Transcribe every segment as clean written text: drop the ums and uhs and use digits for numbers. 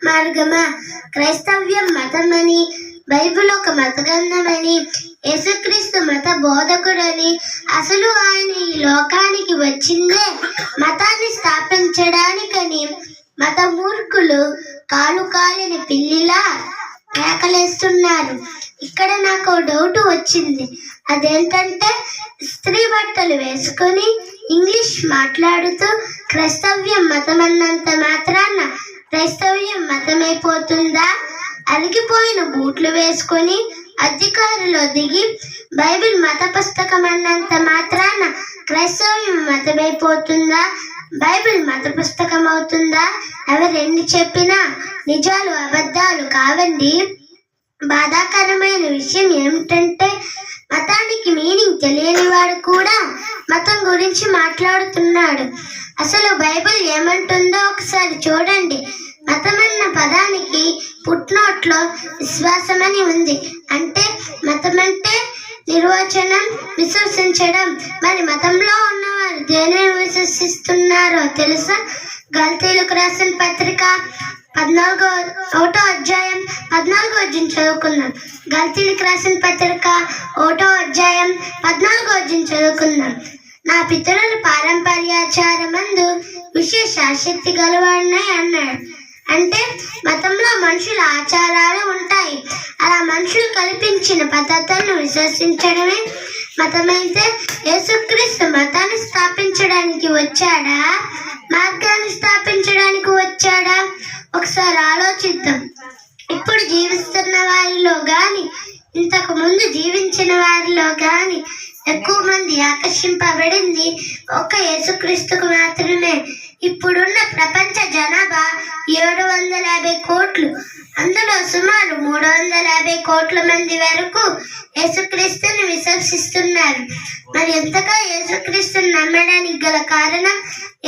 మార్గమా? క్రైస్తవ్యం మతమని, బైబిల్ ఒక మత గ్రంథమని, యేసుక్రీస్తు మత బోధకుడని, అసలు ఆయన ఈ లోకానికి వచ్చిందే మతాన్ని స్థాపించడానికని మత మూర్ఖులు కాలు కాలిని పిల్లిలా కేకలేస్తున్నారు. ఇక్కడ నాకు డౌట్ వచ్చింది. అదేంటంటే స్త్రీ బట్టలు వేసుకొని ఇంగ్లీష్ మాట్లాడుతూ క్రైస్తవ్యం మతం అన్నంత మాత్రాన క్రైస్తవ్యం మతమైపోతుందా? అలిగిపోయిన బూట్లు వేసుకొని అధికారులు దిగి బైబిల్ మత పుస్తకం అన్నంత మాత్రాన క్రైస్తవ్యం మతమైపోతుందా? బైబిల్ మత పుస్తకం అవుతుందా? ఎవరెన్ని చెప్పినా నిజాలు అబద్ధాలు కావండి. బాధాకరమైన విషయం ఏమిటంటే మతానికి మీనింగ్ తెలియని వాడు కూడా మతం గురించి మాట్లాడుతున్నాడు. అసలు బైబిల్ ఏమంటుందో ఒకసారి చూడండి. మతమన్న పదానికి పుట్నోట్లో విశ్వాసమని ఉంది. అంటే మతమంటే నిర్వచనం విశ్వసించడం. మరి మతంలో ఉన్నవారు దేనిని విశ్వసిస్తున్నారో తెలుసా? గల్తీలకు రాసిన పత్రిక 1వ అధ్యాయం 14వ వచనం చదువుకుందాం. గల్తీలకు రాసిన పత్రిక 1వ అధ్యాయం 14వ వచనం చదువుకుందాం. నా పితరుల పారంపర్యాచారమందు విశేష ఆసక్తి గలవాడినై అన్నాడు. అంటే మతంలో మనుషుల ఆచారాలు ఉంటాయి. అలా మనుషులు కల్పించిన పద్ధతులను విశ్వసించడమే మతమైతే యేసుక్రీస్తు మతాన్ని స్థాపించడానికి వచ్చాడా? మార్గాన్ని స్థాపించడానికి వచ్చాడా? ఒకసారి ఆలోచిద్దాం. ఇప్పుడు జీవిస్తున్న వారిలో గాని, ఇంతకు ముందు జీవించిన వారిలో గాని ఎక్కువ మంది ఆకర్షింపబడింది ఒక్క యేసుక్రీస్తుకు మాత్రమే. ఇప్పుడున్న ప్రపంచ జనాభా 750 కోట్లు. అందులో సుమారు 350 కోట్ల మంది వరకు యేసుక్రీస్తుని విశ్వసిస్తున్నారు. మరి ఎంతగా యేసుక్రీస్తుని నమ్మడానికి గల కారణం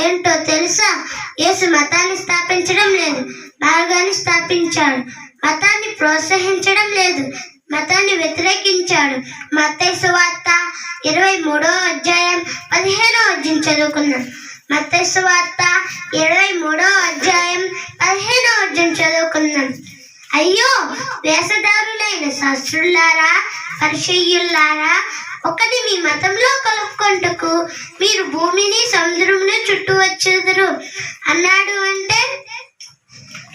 ఏంటో తెలుసా? యేసు మతాన్ని స్థాపించడం లేదు, మార్గాన్ని స్థాపించాడు. మతాన్ని ప్రోత్సహించడం లేదు, మతాన్ని వ్యతిరేకించాడు. మత్తయి సువార్త 23వ అధ్యాయం 15వ వచనం చదువుకున్నాం. మత్తయి సువార్త 23వ అధ్యాయం 15వ వచనం చదువుకున్నాం. అయ్యో వేషధారులైన శాస్త్రులారా, పరిసయ్యులారా, ఒకటి మీ మతంలో కలుపుకొంటకు మీరు భూమిని సముద్రమును చుట్టూ వచ్చేదురు అన్నాడు. అంటే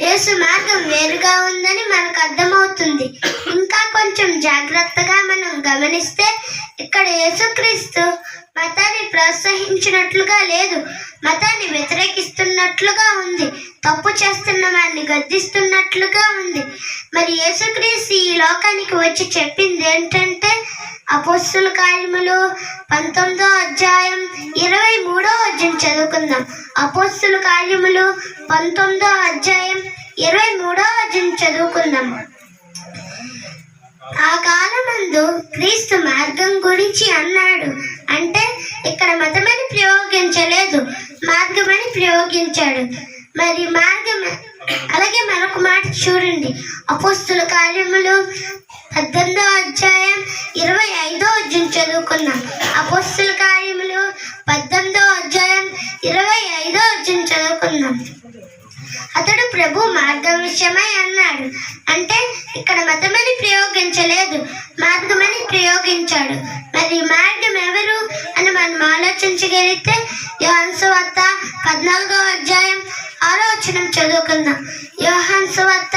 యేసు మార్గం వేరుగా ఉందని మనకు అర్థమవుతుంది. ఇంకా కొంచెం జాగ్రత్తగా మనం గమనిస్తే ఇక్కడ యేసుక్రీస్తు మతాన్ని ప్రోత్సహించినట్లుగా లేదు, మతాన్ని వ్యతిరేకిస్తున్నట్లుగా ఉంది, తప్పు చేస్తున్న వారిని గద్దిస్తున్నట్లుగా ఉంది. మరి యేసుక్రీస్తు ఈ లోకానికి వచ్చి చెప్పింది ఏంటంటే అపోస్తుల కార్యములు 19వ అధ్యాయం 23వ వచనం చదువుకుందాం. అపోస్తుల కార్యములు 19వ అధ్యాయం 23వ వచనం చదువుకుందాం. ఆ కాలమందు క్రీస్తు మార్గం గురించి అన్నాడు. అంటే ఇక్కడ మతమని ప్రయోగించలేదు, మార్గమని ప్రయోగించాడు. మరి మార్గం అలాగే మరొక మాట చూడండి. అపోస్తుల కార్యములు 18వ అధ్యాయం 25వ వచనం చదువుకున్నాం. అపోస్తుల కార్యములు 18వ అధ్యాయం 25వ వచనం చదువుకున్నాం. అతడు ప్రభు మార్గం విషయమై అన్నాడు. అంటే ఇక్కడ మతమని ప్రయోగించలేదు, మార్గమని ప్రయోగించాడు. మరి మార్గం ఎవరు అని మనం ఆలోచించగలిగితే యోహాను సువార్త 14వ అధ్యాయం 6వ వచనం చదువుకుందాం. యోహాను సువార్త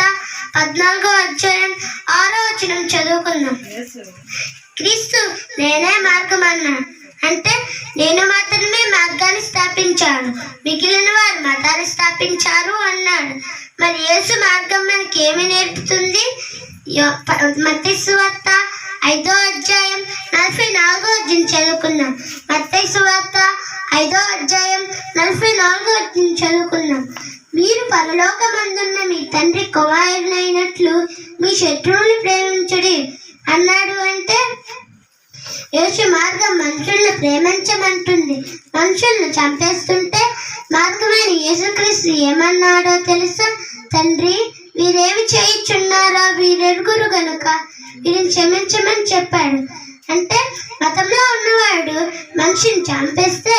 14వ అధ్యాయం 6వ వచనం చదువుకుందాం. క్రీస్తు నేనే మార్గం అన్నాడు. అంటే నేను మాత్రమే మార్గాన్ని స్థాపించాను, మిగిలిన వారు మతాన్ని స్థాపించారు అన్నాడు. మరి యేసు మార్గం మనకి ఏమి నేర్పుతుంది? మత్తయి సువార్త 5వ అధ్యాయం 44వ వచనం చదువుకుందాం. మత్తయి సువార్త 5వ అధ్యాయం 44వ వచనం చదువుకుందాం. మీరు పరలోకమందున్న మీ తండ్రి కుమారునైనట్లు మీ శత్రువుని ప్రేమించుడి అన్నాడు. అంటే యేసు మార్గం మనుషుల్ని ప్రేమించమంటుంది. మనుషుల్ని చంపేస్తుంటే మార్గమైన యేసుక్రీస్తు ఏమన్నాడో తెలుసా? తండ్రి వీరేమి చేయుచున్నారో వీరెరుగురు గనుక వీరిని క్షమించమని చెప్పాడు. అంటే మతంలో ఉన్నవాడు మనిషిని చంపేస్తే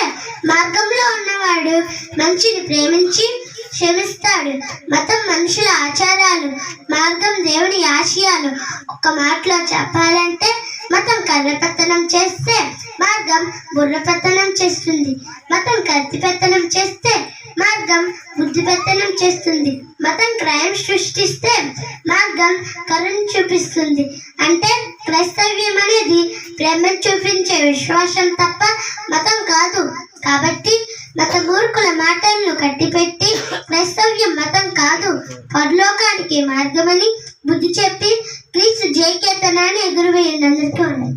మార్గంలో ఉన్నవాడు మనిషిని ప్రేమించి క్షమిస్తాడు. మతం మనుషుల ఆచారాలు, మార్గం దేవుని ఆశయాలు. ఒక మాటలో చెప్పాలంటే మతం కర్రపెత్తనం చేస్తే మార్గం బుర్రపెత్తనం చేస్తుంది. మతం కత్తిపెత్తనం చేస్తే మార్గం బుద్ధిపెత్తనం చేస్తుంది. మతం క్రైమ్ సృష్టిస్తే మార్గం కరుణ చూపిస్తుంది. అంటే క్రైస్తవ్యం అనేది ప్రేమను చూపించే విశ్వాసం తప్ప మతం కాదు. కాబట్టి మత మూర్ఖుల మాటలను కట్టిపెట్టి క్రైస్తవ్యం మతం కాదు, పరలోకానికి మార్గమని బుద్ధి చెప్పి క్రీస్తు జయకేతనాన్ని ఎగురవేయండి. అందరికీ ఉన్నాయి.